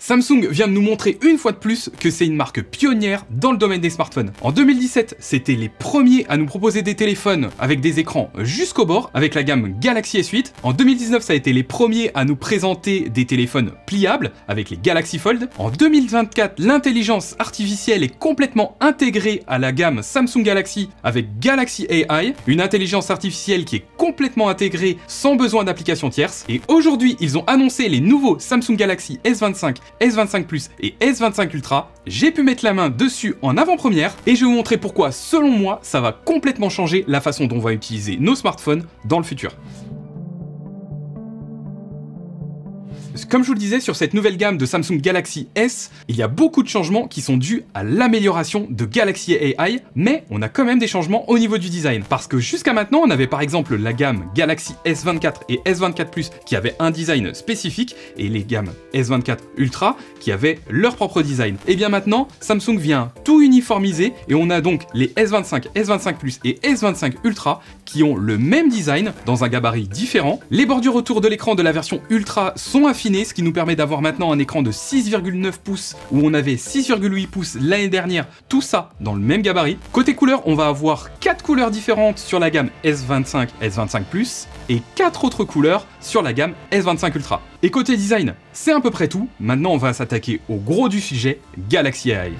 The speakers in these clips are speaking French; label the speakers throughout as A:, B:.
A: Samsung vient de nous montrer une fois de plus que c'est une marque pionnière dans le domaine des smartphones. En 2017, c'était les premiers à nous proposer des téléphones avec des écrans jusqu'au bord, avec la gamme Galaxy S8. En 2019, ça a été les premiers à nous présenter des téléphones pliables avec les Galaxy Fold. En 2024, l'intelligence artificielle est complètement intégrée à la gamme Samsung Galaxy avec Galaxy AI, une intelligence artificielle qui est complètement intégrée sans besoin d'applications tierces. Et aujourd'hui, ils ont annoncé les nouveaux Samsung Galaxy S25, S25 Plus et S25 Ultra. J'ai pu mettre la main dessus en avant-première et je vais vous montrer pourquoi, selon moi, ça va complètement changer la façon dont on va utiliser nos smartphones dans le futur. Comme je vous le disais, sur cette nouvelle gamme de Samsung Galaxy S, il y a beaucoup de changements qui sont dus à l'amélioration de Galaxy AI, mais on a quand même des changements au niveau du design. Parce que jusqu'à maintenant, on avait par exemple la gamme Galaxy S24 et S24 Plus qui avaient un design spécifique, et les gammes S24 Ultra qui avaient leur propre design. Et bien maintenant, Samsung vient tout uniformiser, et on a donc les S25, S25 Plus et S25 Ultra qui ont le même design dans un gabarit différent. Les bordures autour de l'écran de la version Ultra sont affinées, ce qui nous permet d'avoir maintenant un écran de 6,9 pouces où on avait 6,8 pouces l'année dernière, tout ça dans le même gabarit. Côté couleur, on va avoir 4 couleurs différentes sur la gamme S25, S25 Plus et 4 autres couleurs sur la gamme S25 Ultra. Et côté design, c'est à peu près tout. Maintenant, on va s'attaquer au gros du sujet, Galaxy AI.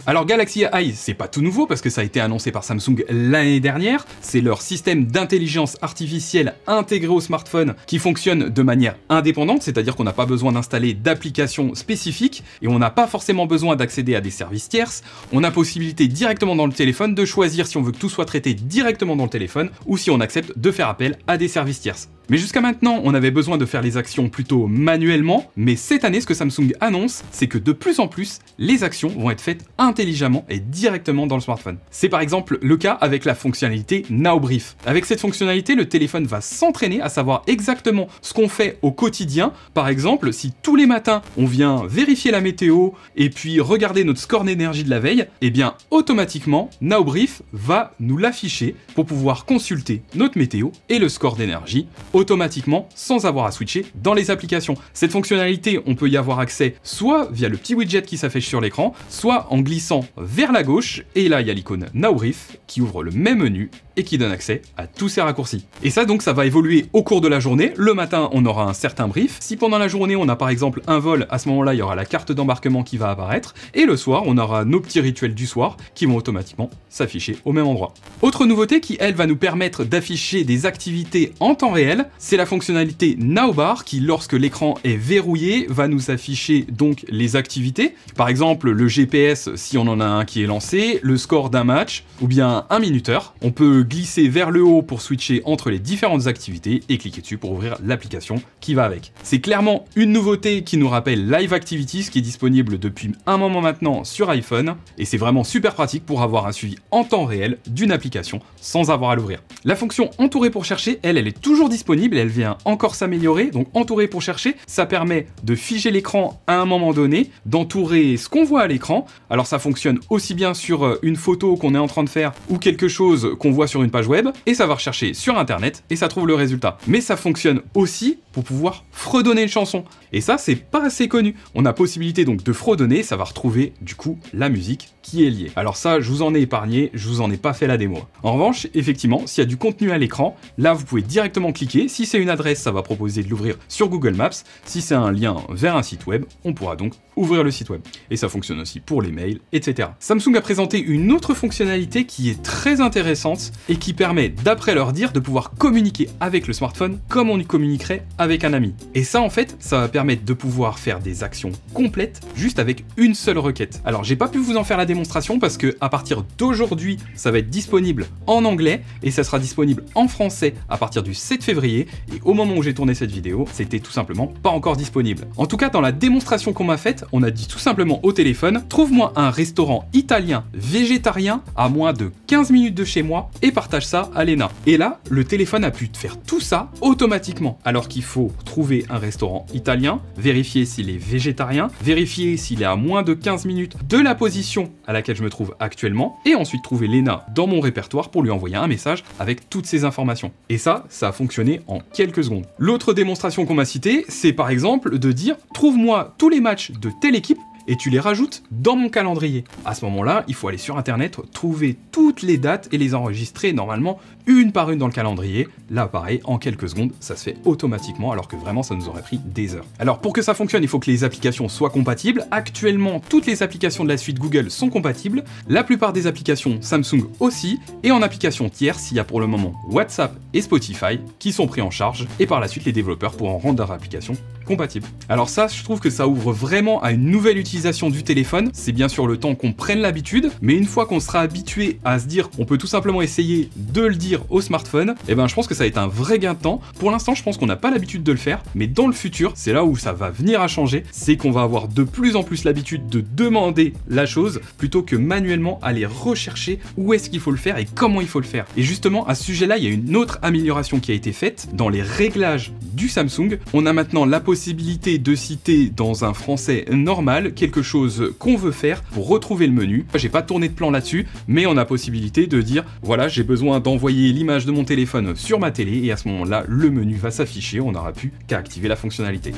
A: Alors Galaxy AI, c'est pas tout nouveau parce que ça a été annoncé par Samsung l'année dernière. C'est leur système d'intelligence artificielle intégré au smartphone qui fonctionne de manière indépendante, c'est-à-dire qu'on n'a pas besoin d'installer d'applications spécifiques et on n'a pas forcément besoin d'accéder à des services tierces. On a possibilité directement dans le téléphone de choisir si on veut que tout soit traité directement dans le téléphone ou si on accepte de faire appel à des services tierces. Mais jusqu'à maintenant, on avait besoin de faire les actions plutôt manuellement, mais cette année, ce que Samsung annonce, c'est que de plus en plus, les actions vont être faites intelligemment et directement dans le smartphone. C'est par exemple le cas avec la fonctionnalité Now Brief. Avec cette fonctionnalité, le téléphone va s'entraîner à savoir exactement ce qu'on fait au quotidien. Par exemple, si tous les matins, on vient vérifier la météo et puis regarder notre score d'énergie de la veille, eh bien, automatiquement, Now Brief va nous l'afficher pour pouvoir consulter notre météo et le score d'énergie automatiquement sans avoir à switcher dans les applications. Cette fonctionnalité, on peut y avoir accès soit via le petit widget qui s'affiche sur l'écran, soit en glissant vers la gauche, et là il y a l'icône Now Brief qui ouvre le même menu et qui donne accès à tous ces raccourcis. Et ça donc ça va évoluer au cours de la journée. Le matin on aura un certain brief. Si pendant la journée on a par exemple un vol, à ce moment-là il y aura la carte d'embarquement qui va apparaître, et le soir on aura nos petits rituels du soir qui vont automatiquement s'afficher au même endroit. Autre nouveauté qui elle va nous permettre d'afficher des activités en temps réel, c'est la fonctionnalité Now Bar qui, lorsque l'écran est verrouillé, va nous afficher donc les activités. Par exemple, le GPS si on en a un qui est lancé, le score d'un match, ou bien un minuteur. On peut glisser vers le haut pour switcher entre les différentes activités et cliquer dessus pour ouvrir l'application qui va avec. C'est clairement une nouveauté qui nous rappelle Live Activities qui est disponible depuis un moment maintenant sur iPhone, et c'est vraiment super pratique pour avoir un suivi en temps réel d'une application sans avoir à l'ouvrir. La fonction Entourer pour chercher, elle est toujours disponible, elle vient encore s'améliorer. Donc Entourer pour chercher, ça permet de figer l'écran à un moment donné, d'entourer ce qu'on voit à l'écran. Alors ça fonctionne aussi bien sur une photo qu'on est en train de faire ou quelque chose qu'on voit sur une page web, et ça va rechercher sur internet et ça trouve le résultat. Mais ça fonctionne aussi pour pouvoir fredonner une chanson. Et ça, c'est pas assez connu. On a possibilité donc de fredonner, ça va retrouver du coup la musique qui est liée. Alors ça, je vous en ai épargné, je vous en ai pas fait la démo. En revanche, effectivement, s'il y a du contenu à l'écran, là vous pouvez directement cliquer. Si c'est une adresse, ça va proposer de l'ouvrir sur Google Maps. Si c'est un lien vers un site web, on pourra donc ouvrir le site web. Et ça fonctionne aussi pour les mails, etc. Samsung a présenté une autre fonctionnalité qui est très intéressante et qui permet, d'après leur dire, de pouvoir communiquer avec le smartphone comme on y communiquerait avec un ami. Et ça, en fait, ça va permettre de pouvoir faire des actions complètes juste avec une seule requête. Alors, j'ai pas pu vous en faire la démonstration parce que à partir d'aujourd'hui, ça va être disponible en anglais et ça sera disponible en français à partir du 7 février. Et au moment où j'ai tourné cette vidéo, c'était tout simplement pas encore disponible. En tout cas, dans la démonstration qu'on m'a faite, on a dit tout simplement au téléphone, trouve-moi un restaurant italien végétarien à moins de 15 minutes de chez moi et partage ça à Léna. Et là, le téléphone a pu te faire tout ça automatiquement. Alors qu'il faut trouver un restaurant italien, vérifier s'il est végétarien, vérifier s'il est à moins de 15 minutes de la position à laquelle je me trouve actuellement, et ensuite trouver Léna dans mon répertoire pour lui envoyer un message avec toutes ces informations. Et ça a fonctionné en quelques secondes. L'autre démonstration qu'on m'a citée, c'est par exemple de dire « Trouve-moi tous les matchs de telle équipe » et tu les rajoutes dans mon calendrier. À ce moment-là, il faut aller sur internet, trouver toutes les dates et les enregistrer normalement une par une dans le calendrier. Là, pareil, en quelques secondes, ça se fait automatiquement, alors que vraiment, ça nous aurait pris des heures. Alors, pour que ça fonctionne, il faut que les applications soient compatibles. Actuellement, toutes les applications de la suite Google sont compatibles. La plupart des applications Samsung aussi. Et en application tierce, il y a pour le moment WhatsApp et Spotify qui sont pris en charge. Et par la suite, les développeurs pourront rendre leur application compatible. Alors ça, je trouve que ça ouvre vraiment à une nouvelle utilisation du téléphone. C'est bien sûr le temps qu'on prenne l'habitude, mais une fois qu'on sera habitué à se dire on peut tout simplement essayer de le dire au smartphone, et ben je pense que ça va être un vrai gain de temps. Pour l'instant, je pense qu'on n'a pas l'habitude de le faire, mais dans le futur, c'est là où ça va venir à changer, c'est qu'on va avoir de plus en plus l'habitude de demander la chose plutôt que manuellement aller rechercher où est-ce qu'il faut le faire et comment il faut le faire. Et justement, à ce sujet-là, il y a une autre amélioration qui a été faite dans les réglages du Samsung. On a maintenant la possibilité de citer dans un français normal quelque chose qu'on veut faire pour retrouver le menu. J'ai pas tourné de plan là-dessus, mais on a possibilité de dire voilà, j'ai besoin d'envoyer l'image de mon téléphone sur ma télé et à ce moment-là, le menu va s'afficher, on n'aura plus qu'à activer la fonctionnalité.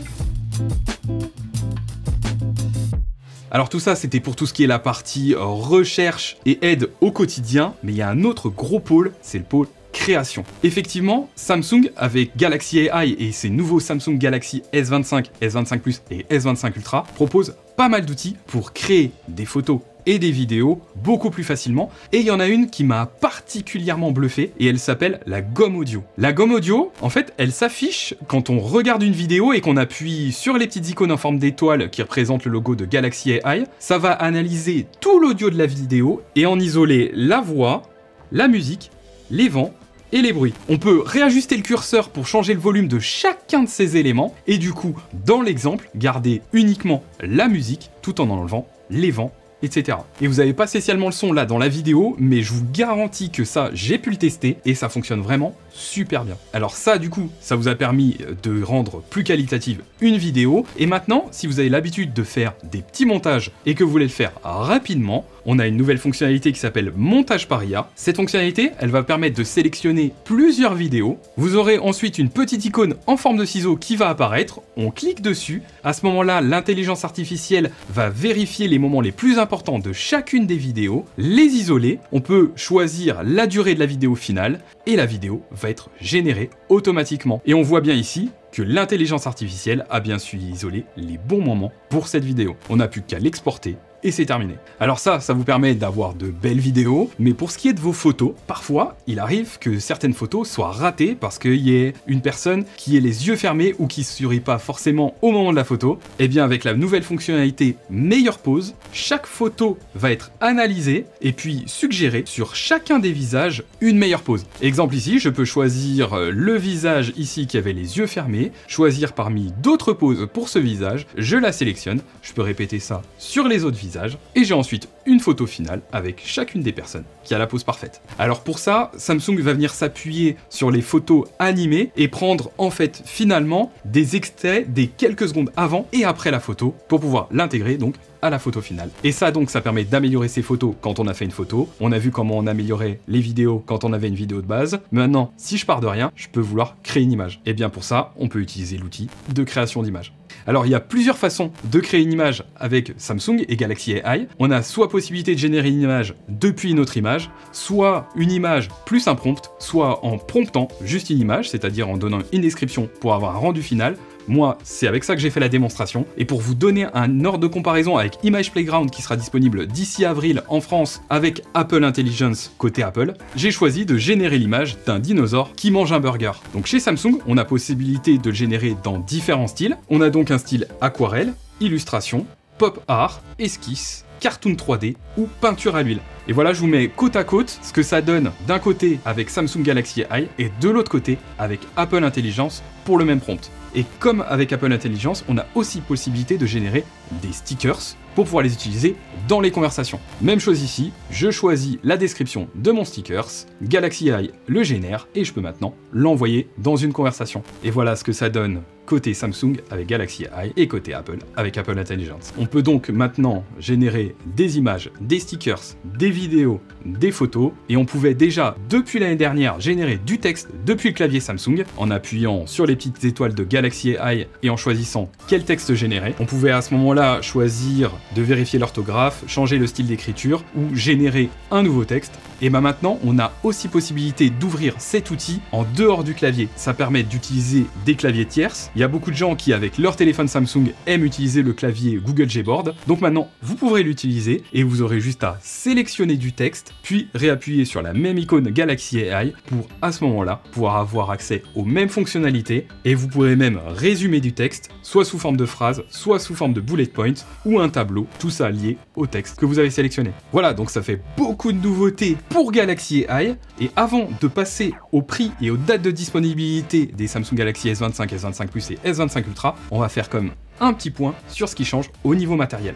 A: Alors tout ça, c'était pour tout ce qui est la partie recherche et aide au quotidien, mais il y a un autre gros pôle, c'est le pôle création. Effectivement, Samsung avec Galaxy AI et ses nouveaux Samsung Galaxy S25, S25 Plus et S25 Ultra proposent pas mal d'outils pour créer des photos et des vidéos beaucoup plus facilement. Et il y en a une qui m'a particulièrement bluffé et elle s'appelle la gomme audio. La gomme audio, en fait, elle s'affiche quand on regarde une vidéo et qu'on appuie sur les petites icônes en forme d'étoile qui représentent le logo de Galaxy AI. Ça va analyser tout l'audio de la vidéo et en isoler la voix, la musique, les vents et les bruits. On peut réajuster le curseur pour changer le volume de chacun de ces éléments et du coup, dans l'exemple, garder uniquement la musique tout en enlevant les vents, etc. Et vous n'avez pas spécialement le son là dans la vidéo, mais je vous garantis que ça, j'ai pu le tester et ça fonctionne vraiment super bien. Alors ça, du coup, ça vous a permis de rendre plus qualitative une vidéo. Et maintenant, si vous avez l'habitude de faire des petits montages et que vous voulez le faire rapidement, on a une nouvelle fonctionnalité qui s'appelle montage par IA. Cette fonctionnalité, elle va permettre de sélectionner plusieurs vidéos. Vous aurez ensuite une petite icône en forme de ciseau qui va apparaître. On clique dessus. À ce moment-là, l'intelligence artificielle va vérifier les moments les plus importants de chacune des vidéos, les isoler. On peut choisir la durée de la vidéo finale et la vidéo va être générée automatiquement. Et on voit bien ici que l'intelligence artificielle a bien su isoler les bons moments pour cette vidéo. On n'a plus qu'à l'exporter et c'est terminé. Alors ça vous permet d'avoir de belles vidéos, mais pour ce qui est de vos photos, parfois, il arrive que certaines photos soient ratées parce qu'il y ait une personne qui ait les yeux fermés ou qui ne sourit pas forcément au moment de la photo. Et bien avec la nouvelle fonctionnalité meilleure pose, chaque photo va être analysée et puis suggérer sur chacun des visages une meilleure pose. Exemple ici, je peux choisir le visage ici qui avait les yeux fermés, choisir parmi d'autres poses pour ce visage, je la sélectionne, je peux répéter ça sur les autres visages, et j'ai ensuite une photo finale avec chacune des personnes qui a la pose parfaite. Alors pour ça, Samsung va venir s'appuyer sur les photos animées et prendre en fait finalement des extraits des quelques secondes avant et après la photo pour pouvoir l'intégrer donc à la photo finale. Et ça donc ça permet d'améliorer ses photos quand on a fait une photo. On a vu comment on améliorait les vidéos quand on avait une vidéo de base. Maintenant, si je pars de rien, je peux vouloir créer une image. Et bien pour ça, on peut utiliser l'outil de création d'image. Alors il y a plusieurs façons de créer une image avec Samsung et Galaxy AI. On a soit possibilité de générer une image depuis une autre image, soit une image plus un prompt, soit en promptant juste une image, c'est-à-dire en donnant une description pour avoir un rendu final. Moi, c'est avec ça que j'ai fait la démonstration. Et pour vous donner un ordre de comparaison avec Image Playground qui sera disponible d'ici avril en France avec Apple Intelligence côté Apple, j'ai choisi de générer l'image d'un dinosaure qui mange un burger. Donc chez Samsung, on a possibilité de le générer dans différents styles. On a donc un style aquarelle, illustration, pop art, esquisse, cartoon 3D ou peinture à l'huile. Et voilà, je vous mets côte à côte ce que ça donne d'un côté avec Samsung Galaxy AI et de l'autre côté avec Apple Intelligence pour le même prompt. Et comme avec Apple Intelligence, on a aussi possibilité de générer des stickers pour pouvoir les utiliser dans les conversations. Même chose ici, je choisis la description de mon stickers, Galaxy Eye le génère et je peux maintenant l'envoyer dans une conversation. Et voilà ce que ça donne côté Samsung avec Galaxy Eye et côté Apple avec Apple Intelligence. On peut donc maintenant générer des images, des stickers, des vidéos, des photos et on pouvait déjà depuis l'année dernière générer du texte depuis le clavier Samsung en appuyant sur les petites étoiles de Galaxy Eye et en choisissant quel texte générer. On pouvait à ce moment-là choisir de vérifier l'orthographe, changer le style d'écriture ou générer un nouveau texte. Et bah maintenant, on a aussi possibilité d'ouvrir cet outil en dehors du clavier. Ça permet d'utiliser des claviers tierces. Il y a beaucoup de gens qui, avec leur téléphone Samsung, aiment utiliser le clavier Google Gboard. Donc maintenant, vous pourrez l'utiliser et vous aurez juste à sélectionner du texte, puis réappuyer sur la même icône Galaxy AI pour, à ce moment-là, pouvoir avoir accès aux mêmes fonctionnalités. Et vous pourrez même résumer du texte, soit sous forme de phrase, soit sous forme de bullet point ou un tableau, tout ça lié au texte que vous avez sélectionné. Voilà, donc ça fait beaucoup de nouveautés pour Galaxy Eye. Et avant de passer au prix et aux dates de disponibilité des Samsung Galaxy S25, S25 Plus et S25 Ultra, on va faire comme un petit point sur ce qui change au niveau matériel.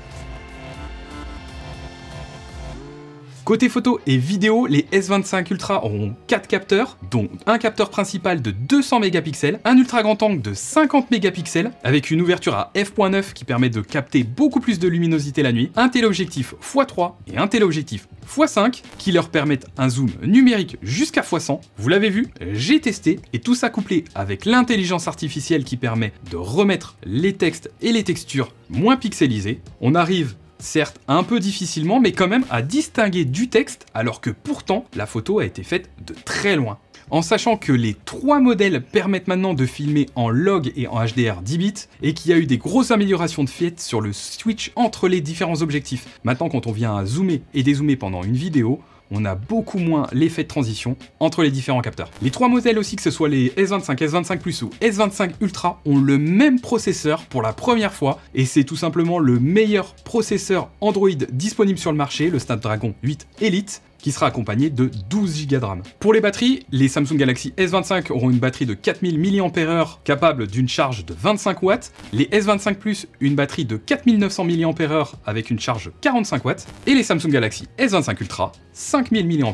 A: Côté photo et vidéo, les S25 Ultra auront 4 capteurs, dont un capteur principal de 200 mégapixels, un ultra grand angle de 50 mégapixels, avec une ouverture à f.9 qui permet de capter beaucoup plus de luminosité la nuit, un téléobjectif x3 et un téléobjectif x5 qui leur permettent un zoom numérique jusqu'à x100. Vous l'avez vu, j'ai testé, et tout ça couplé avec l'intelligence artificielle qui permet de remettre les textes et les textures moins pixelisés. On arrive certes un peu difficilement, mais quand même à distinguer du texte, alors que pourtant la photo a été faite de très loin. En sachant que les 3 modèles permettent maintenant de filmer en log et en HDR 10 bits, et qu'il y a eu des grosses améliorations de fait sur le switch entre les différents objectifs. Maintenant, quand on vient à zoomer et dézoomer pendant une vidéo, on a beaucoup moins l'effet de transition entre les différents capteurs. Les 3 modèles aussi, que ce soit les S25, S25 Plus ou S25 Ultra, ont le même processeur pour la première fois, et c'est tout simplement le meilleur processeur Android disponible sur le marché, le Snapdragon 8 Elite, qui sera accompagné de 12 Go de RAM. Pour les batteries, les Samsung Galaxy S25 auront une batterie de 4000 mAh capable d'une charge de 25 watts, les S25 Plus une batterie de 4900 mAh avec une charge de 45 watts, et les Samsung Galaxy S25 Ultra 5000 mAh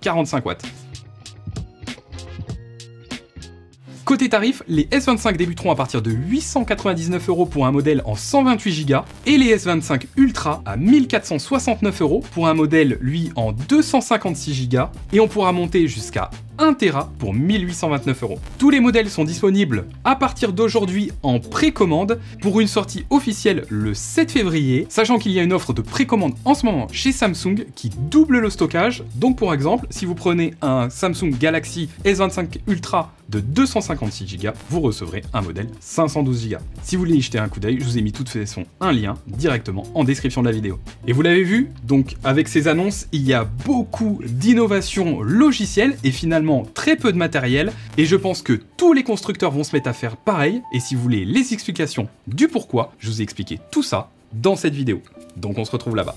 A: 45 watts. Côté tarif, les S25 débuteront à partir de 899 € pour un modèle en 128 Go et les S25 Ultra à 1469 € pour un modèle lui en 256 Go et on pourra monter jusqu'à 1 Tera pour 1829 €. Tous les modèles sont disponibles à partir d'aujourd'hui en précommande pour une sortie officielle le 7 février, sachant qu'il y a une offre de précommande en ce moment chez Samsung qui double le stockage. Donc pour exemple, si vous prenez un Samsung Galaxy S25 Ultra de 256 Go, vous recevrez un modèle 512 Go. Si vous voulez y jeter un coup d'œil, je vous ai mis de toute façon un lien directement en description de la vidéo. Et vous l'avez vu, donc avec ces annonces, il y a beaucoup d'innovations logicielles et finalement très peu de matériel, et je pense que tous les constructeurs vont se mettre à faire pareil, et si vous voulez les explications du pourquoi, je vous ai expliqué tout ça dans cette vidéo. Donc on se retrouve là-bas.